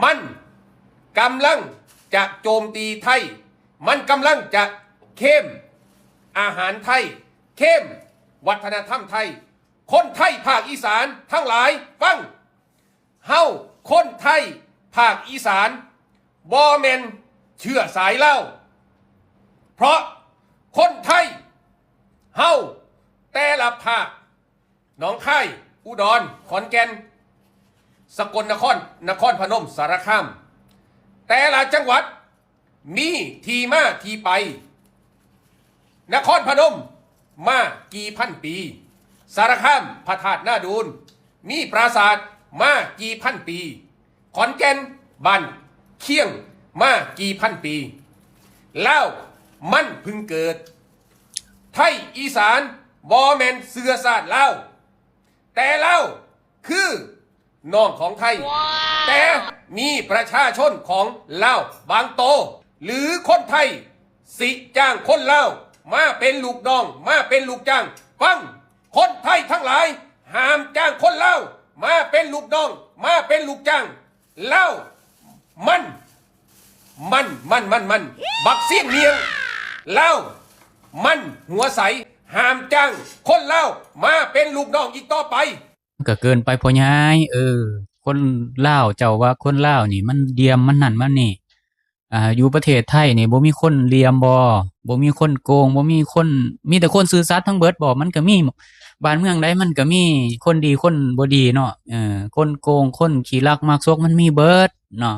มันกำลังจะโจมตีไทยมันกำลังจะเข้มอาหารไทยเข้มวัฒนธรรมไทยคนไทยภาคอีสานทั้งหลายฟังเฮาคนไทยภาคอีสานบอเมนเชื่อสายเล่าเพราะคนไทยเฮาแต่ละภาคหนองคายอุดรขอนแก่นสกลนครนครพนมสารคามแต่ละจังหวัดมีที่มาที่ไปนครพนมมากี่พันปีสารคามพระธาตุนาดูลมีปราสาทมากี่พันปีขอนแก่นบ้านเคียงมากี่พันปีแล้วมันเพิ่งเกิดไทยอีสานบอแมนเสือศาสตร์เล่าแต่เล่าคือน้องของไทย แต่มีประชาชนของเล่าบางโตหรือคนไทยสิจ้างคนเล่ามาเป็นลูกน้องมาเป็นลูกจ้างฟังคนไทยทั้งหลายห้ามจ้างคนเล่ามาเป็นลูกน้องมาเป็นลูกจ้างเล่ามันบักเสี้ยงเมียงเล่ามันหัวใสห้ามจ้างคนเล่ามาเป็นลูกน้องอีกต่อไปก็เกินไปพ่อใหญ่คนลาวเจ้าว่าคนลาวนี่มันเดียมมันนั่นมันนี่อยู่ประเทศไทยนี่บ่มีคนเหลี่ยมบ่มีคนโกงบ่มีคนมีแต่คนซื่อสัตย์ทั้งเบิดบ่มันก็มีบ้านเมืองใดมันก็มีคนดีคนบ่ดีเนาะคนโกงคนขี้ลักมักซกมันมีเบิดเนาะ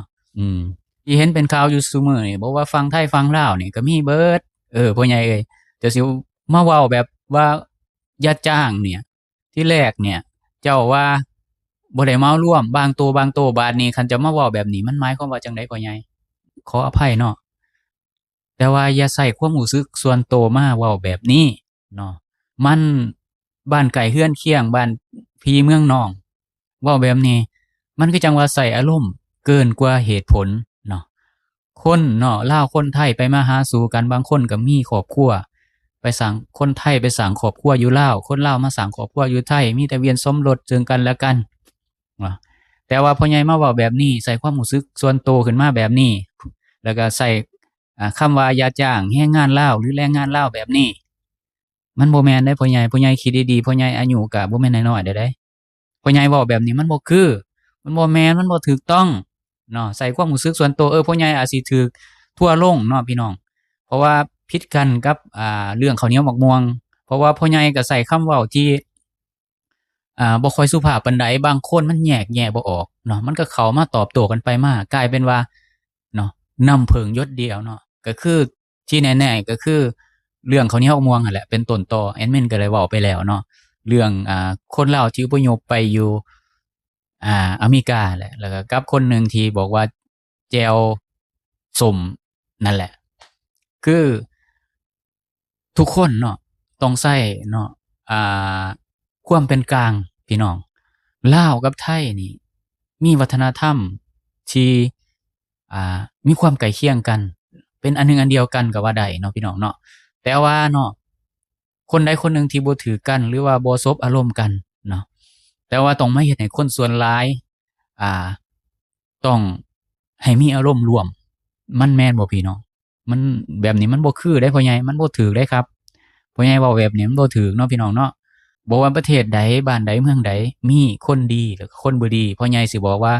ที่เห็นเป็นข่าวอยู่ซุมื้อนี่บอกว่าฝั่งไทยฝั่งลาวนี่ก็มีเบิดพ่อใหญ่เอ้ยจะสิมาเว้าแบบว่าอย่าจ้างเนี่ยที่แรกเนี่ยเจ้าว่าบ่ได้เมาร่วมบางตัวบาดนี้คันจะมาเว้าแบบนี้มันหมายความว่าจังได๋พ่อใหญ่ขออภัยเนาะแต่ว่าอย่าใส่ความรู้สึกส่วนตัวมาเว้าแบบนี้เนาะมันบ้านไกลเฮือนเคียงบ้านพี่เมืองน้องเว้าแบบนี้มันก็จังว่าใส่อารมณ์เกินกว่าเหตุผลเนาะคนเนาะลาวคนไทยไปมาหาสู่กันบางคนก็มีครอบครัวไปสร้างคนไทยไปสร้างครอบครัวอยู่ลาวคนลาวมาสร้างครอบครัวอยู่ไทยมีแต่เวียนสมรสซึ่งกันและกันแต่ว่าพ่อใหญ่มาเว้าแบบนี้ใส่ความรู้สึกส่วนตัวขึ้นมาแบบนี้แล้วก็ใส่คำว่าอย่าจ้างแรงงานลาวหรือแรงงานลาวแบบนี้มันบ่แม่นเด้พ่อใหญ่คิดดีๆพ่อใหญ่อายุก็บ่แม่นน้อยๆเด้พ่อใหญ่เว้าแบบนี้มันบ่คือมันบ่แม่นมันบ่ถูกต้องเนาะใส่ความรู้สึกส่วนตัวพ่อใหญ่อาจสิถูกทั่วลงเนาะพี่น้องเพราะว่าผิดกันกับเรื่องข้าวเหนียวหมกม่วงเพราะว่าพ่อใหญ่ก็ใส่คำเว้าที่บ่ค่อยสุภาพปานใดบางคนมันแยกแยะบ่ออกเนาะมันก็เข้ามาตอบโต้กันไปมากลายเป็นว่าเนาะน้ำผึ้งหยดเดียวเนาะก็คือที่แน่ๆก็คือเรื่องข้าวเหนียวมะม่วงนั่นแหละเป็นต้นตอแอดมินก็เลยเว้าไปแล้วเนาะเรื่องคนลาวที่อพยพไปอยู่อเมริกาแหละแล้วก็กับคนหนึ่งที่บอกว่าแจ่วส้มนั่นแหละคือทุกคนเนาะต้องใช้เนาะความเป็นกลางพี่น้องลาวกับไทยนี่มีวัฒนธรรมที่มีความใกล้เคียงกันเป็นอันหนึ่งอันเดียวกันก็ว่าได้เนาะพี่น้องเนาะแต่ว่าเนาะคนใดคนหนึ่งที่บ่ถือกันหรือว่าบ่สบอารมณ์กันเนาะแต่ว่าต้องมาเฮ็ดให้คนส่วนหลายต้องให้มีอารมณ์ร่วมมันแม่นบ่พี่น้องมันแบบนี้มันบ่คือได้พ่อใหญ่มันบ่ถูกได้ครับพ่อใหญ่เว้าแบบนี้มันบ่ถูกเนาะพี่น้องเนาะบ่ว่าประเทศใดบ้านใดเมืองใดมีคนดีหรือคนบ่ดีพ่อใหญ่สิบอกว่า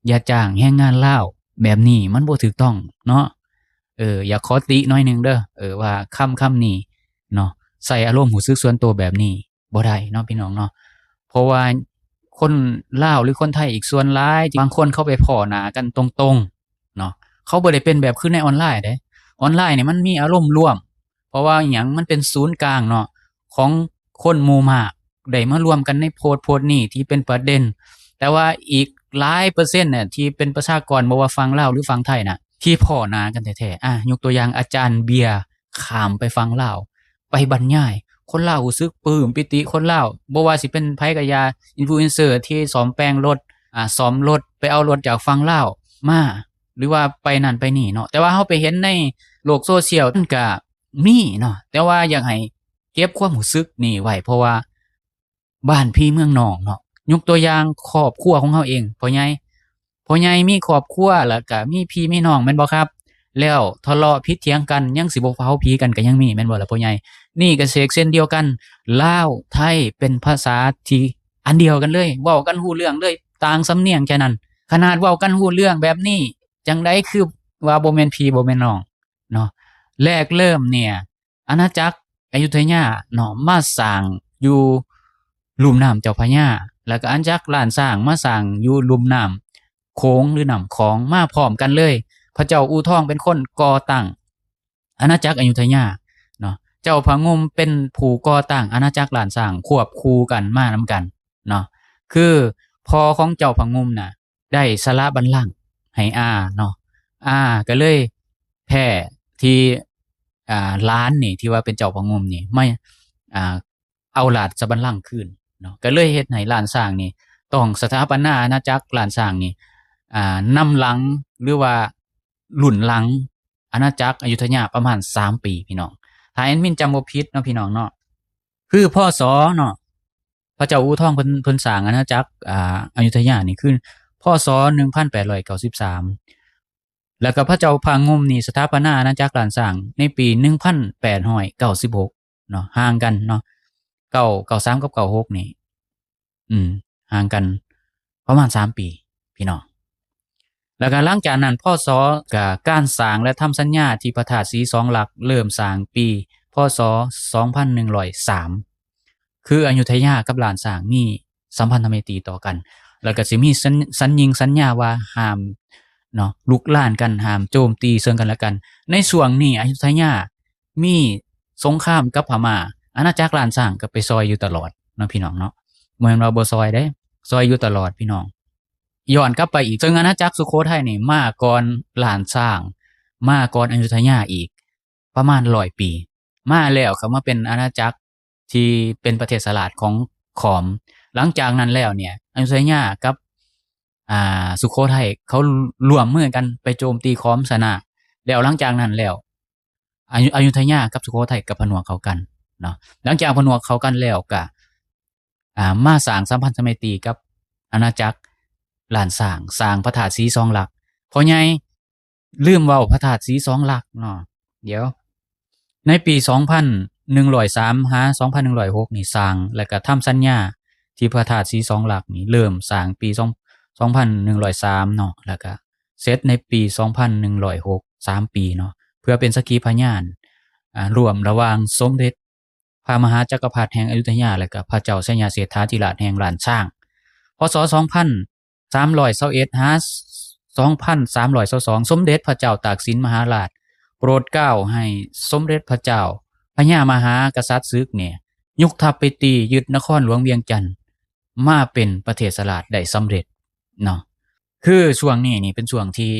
อย่าจ้างแรงงานลาวแบบนี้มันบ่ถูกต้องเนาะอยากขอติหน่อยนึงเด้อว่าคำนี้เนาะใส่อารมณ์รู้สึกส่วนตัวแบบนี้บ่ได้เนาะพี่น้องเนาะเพราะว่าคนลาวหรือคนไทยอีกส่วนหลายบางคนเข้าไปพ้อหน้ากันตรงๆเนาะเขาบ่ได้เป็นแบบคือในออนไลน์เด้ออนไลน์นี่มันมีอารมณ์ร่วมเพราะว่าหยังมันเป็นศูนย์กลางเนาะของคนหมู่มากได้มารวมกันในโพสต์นี้ที่เป็นประเด็นแต่ว่าอีกหลายเปอร์เซ็นต์เนี่ยที่เป็นประชากรบ่ว่าฝั่งลาวหรือฝั่งไทยน่ะที่พ้อหน้ากันแท้ๆยกตัวอย่างอาจารย์เบียร์ข้ามไปฝั่งลาวไปบรรยายคนลาวรู้สึกปลื้มปิติคนลาวบ่ว่าสิเป็นไผก็อย่าอินฟลูเอนเซอร์ที่ซ่อมแปลงรถซ่อมรถไปเอารถจากฝั่งลาวมาหรือว่าไปนั่นไปนี่เนาะแต่ว่าเฮาไปเห็นในโลกโซเชียลมันก็มีเนาะแต่ว่าอยากให้เก็บความรู้สึกนี่ไว้เพราะว่าบ้านพี่เมืองน้องเนาะยกตัวอย่างครอบครัวของเฮาเองพ่อใหญ่ พ่อใหญ่มีครอบครัวแล้วก็มีพี่มีน้องแม่นบ่ครับแล้วทะเลาะผิดเถียงกันยังสิบ่เผาผีกันก็ยังมีแม่นบ่ล่ะพ่อใหญ่นี่ก็เสกเส้นเดียวกันลาวไทยเป็นภาษาที่อันเดียวกันเลยเว้ากันรู้เรื่องเลยต่างสำเนียงแค่นั้นขนาดเว้ากันรู้เรื่องแบบนี้จังได๋คือว่าบ่แม่นพี่บ่แม่นน้องเนาะแรกเริ่มเนี่ยอาณาจักรอยุธยาเนาะมาสร้างอยู่ลุ่มน้ำเจ้าพระยาแล้วก็อาณาจักรล้านช้างมาสร้างอยู่ลุ่มน้ำโขงหรือน้ำของมาพร้อมกันเลยพระเจ้าอู่ทองเป็นคนก่อตั้งอาณาจักรอยุธยาเนาะเจ้าพระงมเป็นผู้ก่อตั้งอาณาจักรล้านช้างควบคู่กันมานํกันเนาะคือพ่อของเจ้าพระงมน่ะได้สละบัลลังก์ให้อาเนาะอาก็เลยแพ้ที่ล้านนี่ที่ว่าเป็นเจ้าพระงมนี่ไม่เอาราชบัลลังก์คืนเนาะก็เลยเฮ็ดให้ล้านช้างนี่ต้องสถาปนาอาณาจักรล้านช้างนี่นำหลังหรือว่ารุ่นหลังอาณาจักรอยุธยาประมาณ3ปีพี่น้องถ้าแอดมินจำบ่ผิดเนาะพี่น้องเนาะคือพศเนาะพระเจ้าอู่ทองเพิ่นสร้างอาณาจักรอยุธยานี่คือพศ1893แล้วก็พระเจ้าพางมนี่สถาปนาอาณาจักรล้านช้างในปี1896เนาะห่างกันเนาะ93กับ96นี่ห่างกันประมาณ3ปีพี่น้องแล้วก็หลังจากนั้นพศก็การสร้างและทำสัญญาที่พระธาตุศรีสองหลักเริ่มสร้างปีพศ2103คืออยุธยากับล้านช้างมีสัมพันธไมตรีต่อกันแล้วก็สิมีสัญญาว่าห้ามเนาะลุกลานกันห้ามโจมตีซึ่งกันและกันในช่วงนี้อยุธยามีสงครามกับพม่าอาณาจักรล้านช้างก็ไปซอยอยู่ตลอดเนาะพี่น้องเนาะบ่แม่นว่าบ่ซอยเด้ซอยอยู่ตลอดพี่น้องย้อนกลับไปอีกซึ่งอาณาจักรสุโขทัยนี่มาก่อนล้านช้างมาก่อนอยุธยาอีกประมาณ100ปีมาแล้วเขามาเป็นอาณาจักรที่เป็นประเทศสลาดของขอมหลังจากนั้นแล้วเนี่ยอยุธยากับสุโขทัยเขาร่วมมือกันไปโจมตีขอมชนะแล้วหลังจากนั้นแล้วอยุธยากับสุโขทัยก็ผนวกเข้ากันเนาะหลังจากผนวกเข้ากันแล้วก็มาสร้างสัมพันธไมตรีกับอาณาจักรล้านช้างสร้างพระธาตุศรีสองหลักพ่อใหญ่ลืมเว้าพระธาตุศรีสองหลักเนาะเดี๋ยวในปี2103หา2106นี่สร้างแล้วก็ทำสัญญาที่พระธาตุศรีสองหลักนี่เริ่มสร้างปี2103เนาะแล้วก็เสร็จในปี2106 3ปีเนาะเพื่อเป็นสักขีพยานร่วมระหว่างสมเด็จพระมหาจักรพรรดิแห่งอยุธยาและก็พระเจ้าชัยเศรษฐาธิราชแห่งล้านช้างพศ2321หา2322สมเด็จพระเจ้าตากสินมหาราชโปรดเกล้าให้สมเด็จพระเจ้าพญามหากษัตริย์ศึกเนี่ยยกทัพไปตียึดนครหลวงเวียงจันทน์มาเป็นประเทศสลาดได้สำเร็จเนาะคือช่วงนี้นี่เป็นช่วงที่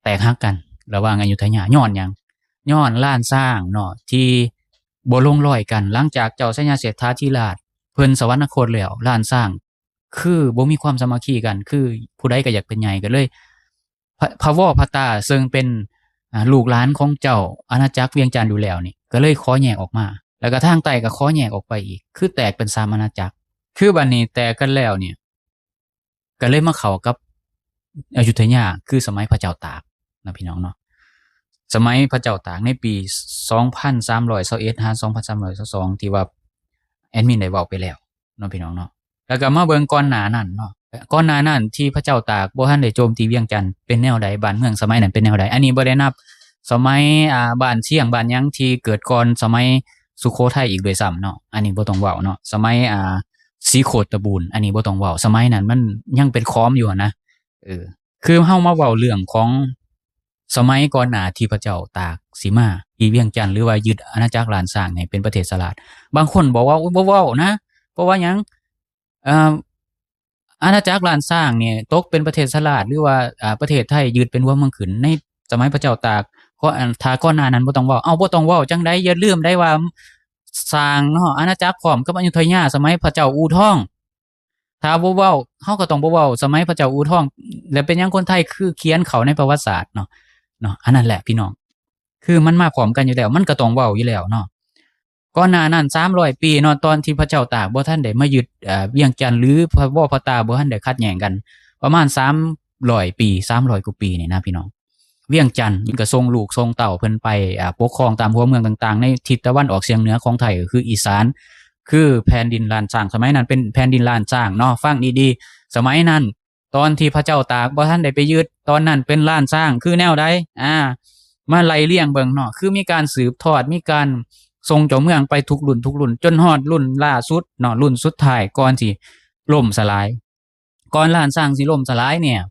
แตกหักกันระหว่างอยุธยาย้อนหยังย้อนล้านช้างเนาะที่บ่ลงรอยกันหลังจากเจ้าชัยเศรษฐาธิราชเพิ่นสวรรคตแล้วล้านช้างคือบ่มีความสามัคคีกันคือผู้ใดก็อยากเป็นใหญ่ก็เลยพระวอพระตาซึ่งเป็นลูกหลานของเจ้าอาณาจักรเวียงจันทน์อยู่แล้วนี่ก็เลยขอแยกออกมาแล้วก็ทางใต้ก็ขอแยกออกไปอีกคือแตกเป็น3อาณาจักรคือบัดนี้แตกกันแล้วเนี่ยก็เลยมาเข้ากับอยุธยาคือสมัยพระเจ้าตากนะพี่น้องเนาะสมัยพระเจ้าตากในปี2321หา2322ที่ว่าแอดมินได้เว้าไปแล้วเนาะพี่น้องเนาะแล้วก็มาเบิ่งก่อนหน้านั้นเนาะก่อนหน้านั้นที่พระเจ้าตากบ่ทันได้โจมตีเวียงจันทน์เป็นแนวใดบ้านเมืองสมัยนั้นเป็นแนวใดอันนี้บ่ได้นับสมัยบ้านเชียงบ้านหยังที่เกิดก่อนสมัยสุโขทัยอีกด้วยซ้ำเนาะอันนี้บ่ต้องเว้าเนาะสมัยศรีโคตบูรณ์อันนี้บ่ต้องเว้าสมัยนั้นมันยังเป็นขอมอยู่นะคือเฮามาเว้าเรื่องของสมัยก่อนหน้าที่พระเจ้าตากสิมาที่เวียงจันทน์หรือว่ายึดอาณาจักรล้านช้างให้เป็นประเทศสลาดบางคนบอกว่าบ่เว้านะเพราะว่าหยังอาณาจักรล้านช้างเนี่ยตกเป็นประเทศสลาดหรือว่าประเทศไทยยึดเป็นหัวเมืองขึ้นในสมัยพระเจ้าตากก็ถ้าก่อนหน้านั้นบ่ต้องเว้าบ่ต้องเว้าจังได๋อย่าลืมได้ว่าสร้างเนาะอาณาจักรพร้อมกับอยุธยาสมัยพระเจ้าอู่ทองถ้าบ่เว้าเฮาก็ต้องบ่เว้าสมัยพระเจ้าอู่ทองแล้วเป็นหยังคนไทยคือเขียนเข้าในประวัติศาสตร์เนาะอันนั้นแหละพี่น้องคือมันมาพร้อมกันอยู่แล้วมันก็ต้องเว้าอยู่แล้วเนาะก่อนหน้านั้น300ปีเนาะตอนที่พระเจ้าตากบ่ทันได้มายึดเวียงจันทน์หรือพระวอพระตาบ่ทันได้ขัดแย้งกันประมาณ 100 ปี300 กว่าปีนี่นะพี่น้องเวียงจันทน์ก็ส่งลูกส่งเต้าเพิ่นไปปกครองตามหัวเมืองต่างๆในทิศตะวันออกเฉียงเหนือของไทยก็คืออีสานคือแผ่นดินล้านช้างสมัยนั้นเป็นแผ่นดินล้านช้างเนาะฟังดีๆสมัยนั้นตอนที่พระเจ้าตากบ่ทันได้ไปยึดตอนนั้นเป็นล้านช้างคือแนวใดมาไล่เลี่ยงเบิ่งเนาะคือมีการสืบทอดมีการส่งเจ้าเมืองไปทุกรุ่นจนฮอดรุ่นล่าสุดเนาะรุ่นสุดท้ายก่อนสิล่มสลายก่อนล้านช้างสิล่มสลายเนี่ย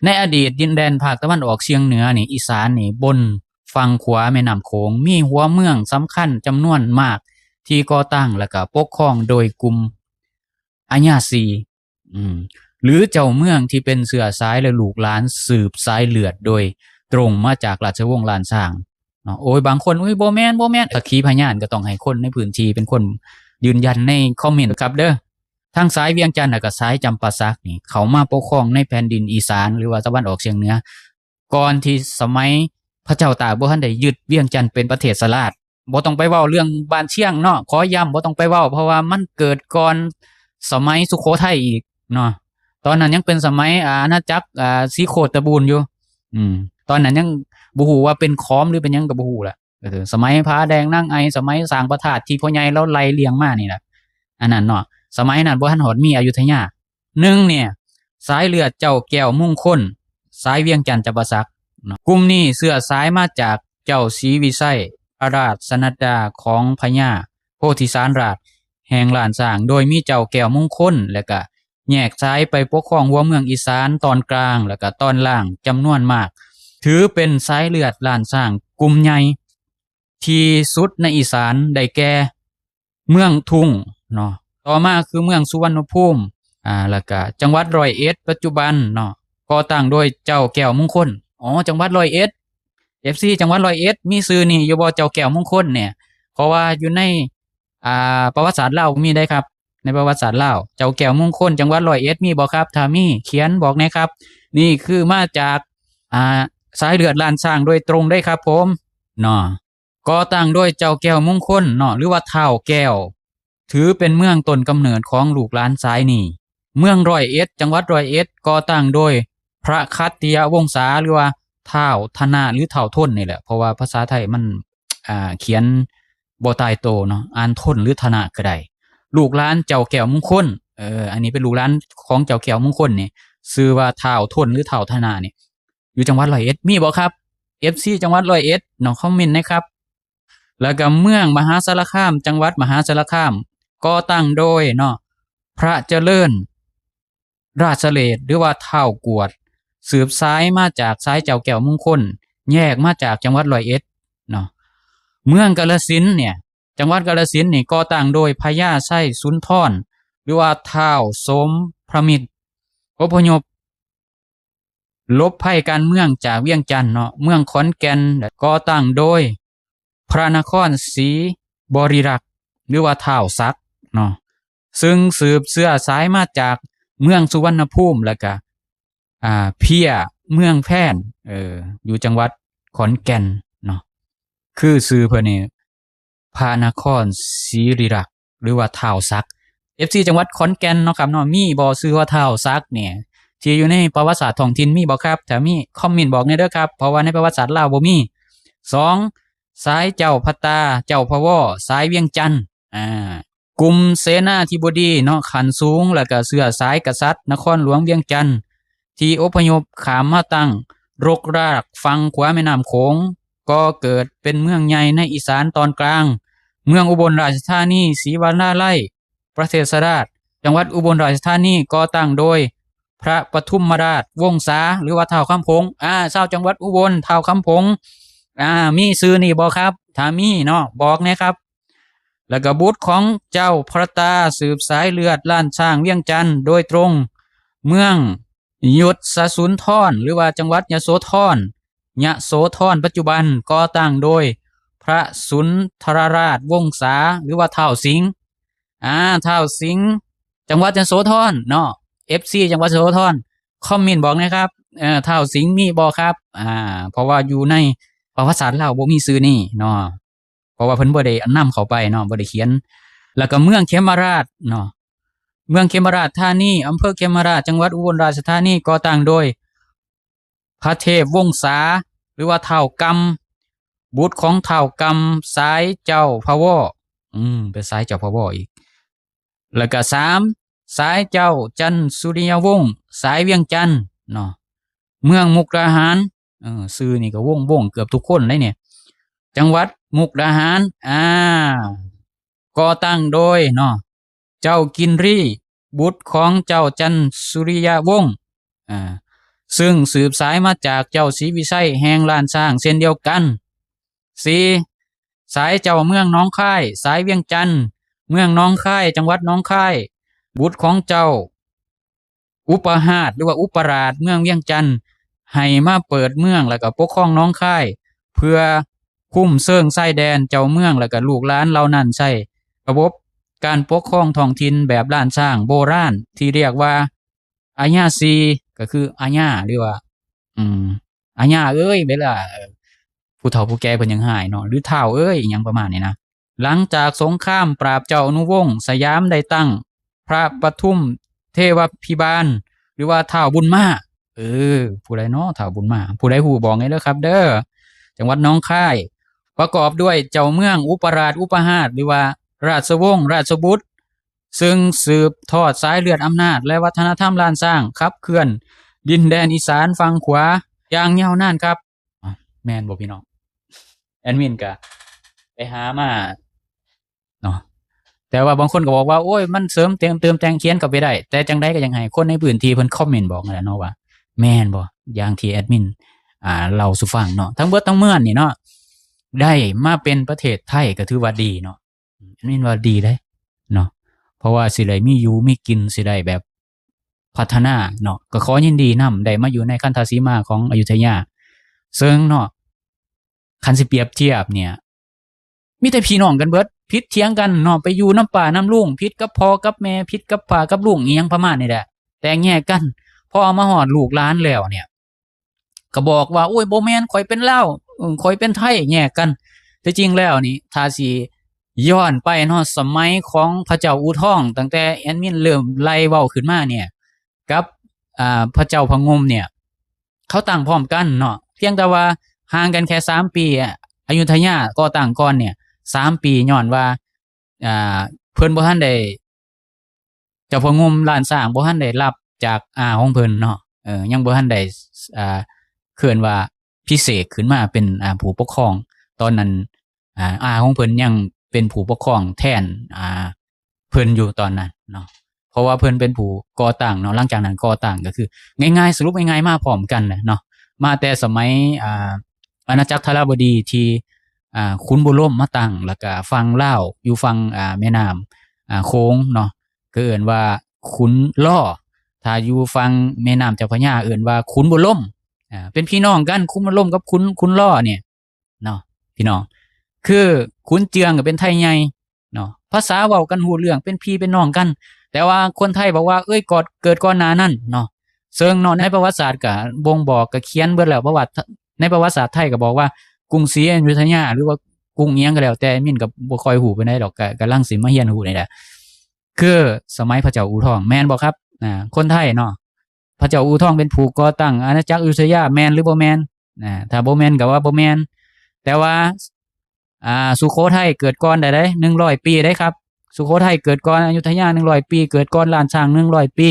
ในอดีตดินแดนภาคตะวันออกเฉียงเหนือนี่อีสานนี่บนฝั่งขวาแม่น้ำโขงมีหัวเมืองสำคัญจำนวนมากที่ก่อตั้งแล้วก็ปกครองโดยกลุ่มอาญาซีหรือเจ้าเมืองที่เป็นเชื้อสายและลูกหลานสืบสายเลือดโดยตรงมาจากราชวงศ์ล้านช้างเนาะโอ้ยบางคนบ่แม่นสักขีพยานก็ต้องให้คนในพื้นที่เป็นคนยืนยันในคอมเมนต์ครับเด้อทางซ้ายเวียงจันทน์กับซ้ายจำปาสักนี่เขามาปกครองในแผ่นดินอีสานหรือว่าตะวันออกเฉียงเหนือก่อนที่สมัยพระเจ้าตากบ่ทันได้ยึดเวียงจันทน์เป็นประเทศสลาดบ่ต้องไปเว้าเรื่องบ้านเชียงเนาะขอย้ำบ่ต้องไปเว้าเพราะว่ามันเกิดก่อนสมัยสุโขทัยอีกเนาะตอนนั้นยังเป็นสมัยอาณาจักรสีโคตบูรณ์อยู่ตอนนั้นยังบ่ฮู้ว่าเป็นขอมหรือเป็นหยังก็บ่ฮู้ล่ะสมัยพระแดงนางไอสมัยสร้างพระธาตุที่พ่อใหญ่เราไล่เลียงมานี่ล่ะอันนั้นเนาะสมัยนั้นบ่ทันฮอดมีอยุธยา1เนี่ยสายเลือดเจ้าแก้วมงคลสายเวียงจันทน์จำปาสักเนาะกลุ่มนี้เชื้อสายมาจากเจ้าศรีวิชัยอาราชสนัดดาของพญาโพธิสารราชแห่งล้านช้างโดยมีเจ้าแก้วมงคลและก็แยกซ้ายไปปกครองหัวเมืองอีสานตอนกลางและก็ตอนล่างจำนวนมากถือเป็นสายเลือดล้านช้างกลุ่มใหญ่ที่สุดในอีสานได้แก่เมืองทุ่งเนาะต่อมาคือเมืองสุวรรณภูมิแล้วก็จังหวัดร้อยเอ็ดปัจจุบันเนาะก่อตั้งโดยเจ้าแก้วมงคลจังหวัดร้อยเอ็ด FC จังหวัดร้อยเอ็ดมีชื่อนี่อยู่บ่เจ้าแก้วมงคลเนี่ยเพราะว่าอยู่ในประวัติศาสตร์ลาวมีได้ครับในประวัติศาสตร์ลาวเจ้าแก้วมงคลจังหวัดร้อยเอ็ดมีบ่ครับถ้ามีเขียนบอกแน่ครับนี่คือมาจากสายเลือดล้านช้างโดยตรงได้ครับผมเนาะก่อตั้งโดยเจ้าแก้วมงคลเนาะหรือว่าท้าวแก้วถือเป็นเมืองต้นกำเนิดของลูกหลานสายนี้เมืองร้อยเอ็ดจังหวัดร้อยเอ็ดก่อตั้งโดยพระคัตติยวงศาหรือว่าท้าวธนะหรือท้าวทนนี่แหละเพราะว่าภาษาไทยมันเขียนบ่ตายโตเนาะอ่านทนหรือธนะก็ได้ลูกหลานเจ้าแก้วมงคลอันนี้เป็นลูกหลานของเจ้าแก้วมงคลนี่ชื่อว่าท้าวทนหรือท้าวธนะนี่อยู่จังหวัดร้อยเอ็ดมีบ่ครับ FC จังหวัดร้อยเอ็ดเนาะคอมเมนต์นะครับแล้วก็เมืองมหาสารคามจังหวัดมหาสารคามก่อตั้งโดยเนาะพระเจริญราชเลศหรือว่าท้าวกวดสืบสายมาจากสายเจ้าแก้วมงคลแยกมาจากจังหวัดร้อยเอ็ดเนาะเมืองกาฬสินธุ์เนี่ยจังหวัดกาฬสินธุ์นี่ก่อตั้งโดยพญาไส้สุนทรหรือว่าท้าวสมพระมิตรอพยพลบภัยการเมืองจากเวียงจันทน์เนาะเมืองขอนแก่นก่อตั้งโดยพระนครศรีบริรักษ์หรือว่าท้าวศักดิ์เนาะซึ่งสืบเชื้อสายมาจากเมืองสุวรรณภูมิแล้วก็เพียเมืองแพร่นอยู่จังหวัดขอนแก่นเนาะคือชื่อเพิ่นนี่พระนครศรีริรักษ์หรือว่าท้าวศักดิ์ FC จังหวัดขอนแก่นเนาะครับเนาะมีบ่ชื่อว่าท้าวศักดิ์เนี่ยที่อยู่ในประวัติศาสตร์ท้องถิ่นมีบ่ครับถ้ามีคอมเมนต์บอกหน่อยเด้อครับเพราะว่าในประวัติศาสตร์ลาวบ่มี2สายเจ้าพัตตาเจ้าพะวอสายเวียงจันทน์กลุ่มเสนาธิบดีเนาะขันสูงแล้วก็เชื้อสายกษัตริย์นครหลวงเวียงจันทน์ที่อพยพข้ามมาตั้งรกรากฝั่งขวาแม่น้ำโขงก็เกิดเป็นเมืองใหญ่ในอีสานตอนกลางเมืองอุบลราชธานีศรีวราไลประเทศราชจังหวัดอุบลราชธานีก่อตั้งโดยพระปทุมราชวงศาหรือว่าท้าวคำพงชาวจังหวัดอุบลท้าวคำพงมีชื่อนี่บ่ครับถ้ามีเนาะบอกนะครับแล้วก็บุตรของเจ้าพระตาสืบสายเลือดล้านช้างเวียงจันทน์โดยตรงเมืองยศสุนทรหรือว่าจังหวัดยโสธรปัจจุบันก่อตั้งโดยพระสุนทรราชวงศาหรือว่าท้าวสิงห์ท้าวสิงห์จังหวัดยโสธรเนาะ FC จังหวัดยโสธรคอมเมนต์บอกนะครับท้าวสิงห์มีบ่ครับเพราะว่าอยู่ในประวัติศาสตร์ลาวบ่มีชื่อนี่เนาะเพราะว่าเพิ่นบ่ได้นำเข้าไปเนาะบ่ได้เขียนแล้วก็เมืองเขมราชเนาะเมืองเขมราชธานีอำเภอเขมราชจังหวัดอุบลราชธานีก่อตั้งโดย พระเทพวงศาหรือว่าเฒ่ากำบุตรของเฒ่ากำสายเจ้าพะวอเป็นสายเจ้าพะวออีกแล้วก็3สายเจ้าจันทร์สุริยวงศ์สายเวียงจันทน์เนาะเมืองมุกดาหารชื่อนี่ก็วงเกือบทุกคนเลยเนี่ยจังหวัดมุกดาหารก่อตั้งโดยเนาะเจ้ากินรีบุตรของเจ้าจันทร์สุริยวงศ์ซึ่งสืบสายมาจากเจ้าศรีวิชัยแห่งล้านช้างเช่นเดียวกัน4สายเจ้าเมืองหนองคายสายเวียงจันทน์เมืองหนองคายจังหวัดหนองคายบุตรของเจ้าอุปหาสหรือว่าอุปราชเมืองเวียงจันทน์ให้มาเปิดเมืองแล้วก็ปกครองหนองคายเพื่อคุ้มเชิงชายแดนเจ้าเมืองแล้วก็ลูกหลานเหล่านั้นใช้ระบบการปกครองท้องถิ่นแบบล้านช้างโบราณที่เรียกว่าอาญาซีก็คืออาญาหรือว่าอาญาเอ้ยเวลาผู้เฒ่าผู้แก่เพิ่นยังหายเนาะหรือเฒ่าเอ้ยอิหยังประมาณนี้นะหลังจากสงครามปราบเจ้าอนุวงศ์สยามได้ตั้งพระปทุมเทวพิบาลหรือว่าเฒ่าบุญมาผู้ใดเนาะเฒ่าบุญมาผู้ใดฮู้บอกให้เด้อครับเด้อจังหวัดหนองคายประกอบด้วยเจ้าเมืองอุปราชอุปหาสหรือว่าราชวงศ์ราชบุตรซึ่งสืบทอดสายเลือดอำนาจและวัฒนธรรมล้านช้างขับเคลื่อนดินแดนอีสานฝั่งขวาอย่างยาวนานครับแม่นบ่พี่น้องแอดมินก็ไปหามาเนาะแต่ว่าบางคนก็บอกว่าโอ้ยมันเสริมเติมแต่งเขียนก็ไปได้แต่จังได๋ก็ยังให้คนในพื้นที่เพิ่นคอมเมนต์บอกนั่นแหละเนาะว่าแม่นบ่อย่างที่แอดมินเล่าสู่ฟังเนาะทั้งเบิดทั้งมวลนี่เนาะได้มาเป็นประเทศไทยก็ถือว่าดีเนาะแอดมินว่าดีเด้เนาะเพราะว่าสิได้มีอยู่มีกินสิได้แบบพัฒนาเนาะก็ขอยินดีนำได้มาอยู่ในคันธสีมาของอยุธยาซึ่งเนาะคันสิเปรียบเทียบเนี่ยมีแต่พี่น้องกันเบิดผิดเถียงกันเนาะไปอยู่น้ำป่าน้ำลุงผิดกับพ่อกับแม่ผิดกับป้ากับลุงอีหยังประมาณนี้แหละแต่แยกกันพอมาฮอดลูกหลานแล้วเนี่ยก็บอกว่าโอ้ยบ่แม่นข่อยเป็นลาวข่อยเป็นไทยแยกกันแต่จริงแล้วนี่ถ้าสิย้อนไปเนาะสมัยของพระเจ้าอู่ทองตั้งแต่แอดมินเริ่มไล่เว้าขึ้นมาเนี่ยกับพระเจ้าพงมเนี่ยเขาตั้งพร้อมกันเนาะเพียงแต่ว่าห่างกันแค่3ปีอยุธยาก่อตั้งก่อนเนี่ย3ปีย้อนว่าเพิ่นบ่ทันได้เจ้าพงมล้านสร้างบ่ทันได้รับจากของเพิ่นเนาะยังบ่ทันได้เคลื่อนว่าพิเศษขึ้นมาเป็นผู้ปกครองตอนนั้นของเพิ่นยังเป็นผู้ปกครองแทนเพิ่นอยู่ตอนนั้นเนาะเพราะว่าเพิ่นเป็นผู้ก่อตั้งเนาะหลังจากนั้นก่อตั้งก็คือง่ายๆสรุปง่ายๆมาพร้อมกันเนาะมาแต่สมัยอาณาจักรธารบดีที่ขุนบุญร่มมาตั้งแล้วก็ฝั่งลาวอยู่ฝั่งแม่น้ำโขงเนาะก็เอิ้นว่าขุนล่อถ้าอยู่ฝั่งแม่น้ำเจ้าพระยาเอิ้นว่าขุนบุญร่มเป็นพี่น้องกันขุนบุญร่มกับขุนล่อเนี่ยเนาะพี่น้องคือขุนเจืองก็เป็นไทยใหญ่เนาะภาษาเว้ากันฮู้เรื่องเป็นพี่เป็นน้องกันแต่ว่าคนไทยบอกว่าเอ้ยเกิดก่อนหน้านั้นเนาะซึ่งเนาะในประวัติศาสตร์ก็บ่งบอกก็เขียนเบิดแล้วประวัติในประวัติศาสตร์ไทยก็บอกว่ากรุงศรีอยุธยาหรือว่ากรุงเอียงก็แล้วแต่มินก็บ่ค่อยฮู้ปานใดดอกก็กำลังสิมาเรียนรู้นี่แหละคือสมัยพระเจ้าอู่ทองแม่นบ่ครับคนไทยเนาะพระเจ้าอู่ทองเป็นผู้ก่อตั้งอาณาจักรอยุธยาแม่นหรือบ่แม่นถ้าบ่แม่นก็ว่าบ่แม่นแต่ว่าสุโขทัยเกิดก่อนได้100ปีได้ครับสุโขทัยเกิดก่อนอยุธยา100ปีเกิดก่อนล้านช้าง100ปี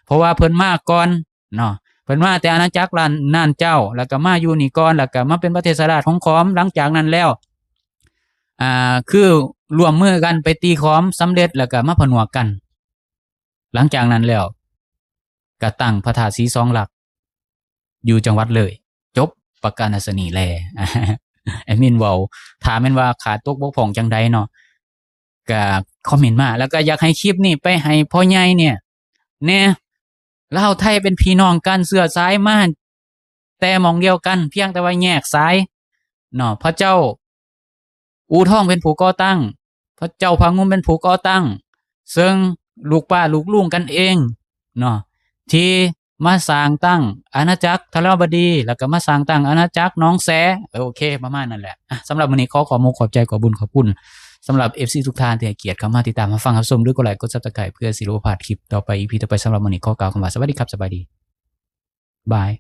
เพราะว่าเพิ่นมาก่อนเนาะเพิ่นมาแต่อาณาจักรล้านน่านเจ้าแล้วก็มาอยู่นี่ก่อนแล้วก็มาเป็นประเทศราชของขอมหลังจากนั้นแล้วคือร่วมมือกันไปตีขอมสำเร็จแล้วก็มาผนวกกันหลังจากนั้นแล้วก็ตั้งพระธาตุศรีสองหลักอยู่จังหวัดเลยจบประกาศนีแลแอดมินเว้าถามแม่นว่าขาดตกบกพร่องจังใดเนาะก็คอมเมนต์มาแล้วก็อยากให้คลิปนี้ไปให้พ่อใหญ่เนี่ยแน่ลาวไทยเป็นพี่น้องกันเสื้อสายมาแต่หม่องเดียวกันเพียงแต่ว่าแยกสายเนาะพระเจ้าอู่ทองเป็นผู้ก่อตั้งพระเจ้าพงมเป็นผู้ก่อตั้งซึ่งลูกป้าลูกลุงกันเองเนาะที่มาสร้างตั้งอาณาจักรธารบดีแล้วก็มาสร้างตั้งอาณาจักรหนองแสโอเคประมาณนั้นแหละสำหรับวันนี้ขอขอบใจขอบุญขอบคุณสำหรับ FC ทุกท่านที่ให้เกียรติเข้ามาติดตามมาฟังรับชมหรือกดไลค์กด Subscribe เพื่อสิรู้พลาดคลิปต่อไป EP ต่อไปสำหรับวันนี้ขอกล่าวคำว่าสวัสดีครับสบายดีบาย